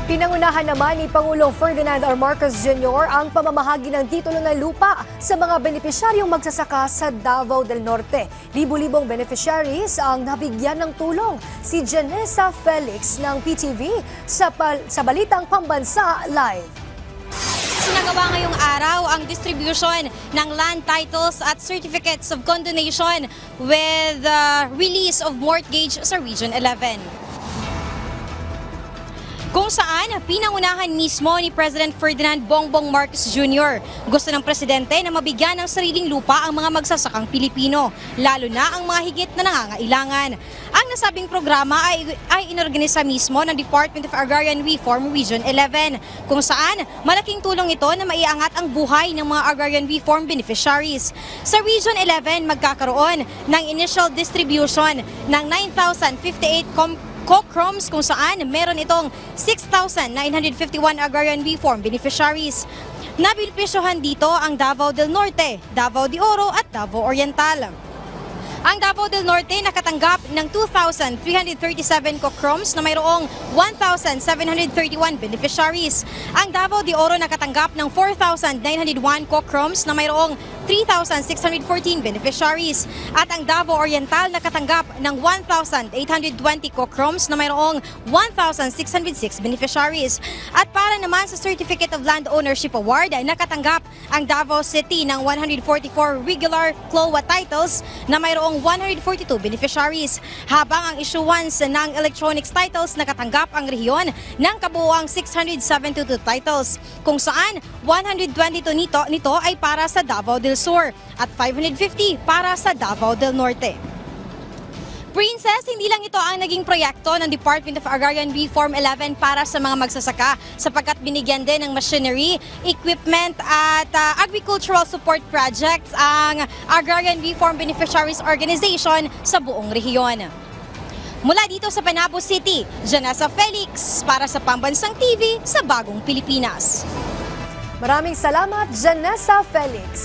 Pinangunahan naman ni Pangulong Ferdinand R. Marcos Jr. ang pamamahagi ng titulo ng lupa sa mga benepisyaryong magsasaka sa Davao del Norte. Libu-libong beneficiaries ang nabigyan ng tulong. Si Janessa Felix ng PTV sa Balitang Pambansa Live. Sinagawa ngayong araw ang distribution ng land titles at certificates of condonation with release of mortgage sa Region 11. Kung saan pinangunahan mismo ni President Ferdinand Bongbong Marcos Jr. Gusto ng presidente na mabigyan ng sariling lupa ang mga magsasakang Pilipino, lalo na ang mga higit na nangangailangan. Ang nasabing programa ay inorganisa mismo ng Department of Agrarian Reform Region 11, kung saan malaking tulong ito na maiangat ang buhay ng mga agrarian reform beneficiaries. Sa Region 11, magkakaroon ng initial distribution ng 9,058 co-croms kung saan meron itong 6,951 agrarian reform beneficiaries. Nabenepisyohan dito ang Davao del Norte, Davao de Oro at Davao Oriental. Ang Davao del Norte nakatanggap ng 2,337 co-croms na mayroong 1,731 beneficiaries. Ang Davao de Oro nakatanggap ng 4,901 co-croms na mayroong 3,614 beneficiaries. At ang Davao Oriental nakatanggap ng 1,820 co-croms na mayroong 1,606 beneficiaries. At para naman sa Certificate of Land Ownership Award, nakatanggap ang Davao City ng 144 regular CLOA titles na mayroong 142 beneficiaries. Habang ang issuance ng electronics titles nakatanggap ang rehiyon ng kabuuang 672 titles, kung saan 122 nito ay para sa Davao del Sur at 550 para sa Davao del Norte. Princess, hindi lang ito ang naging proyekto ng Department of Agrarian Reform 11 para sa mga magsasaka sapagkat binigyan din ng machinery, equipment at agricultural support projects ang Agrarian Reform Beneficiaries Organization sa buong rehiyon. Mula dito sa Panabo City, Janessa Felix para sa Pambansang TV sa Bagong Pilipinas. Maraming salamat, Janessa Felix.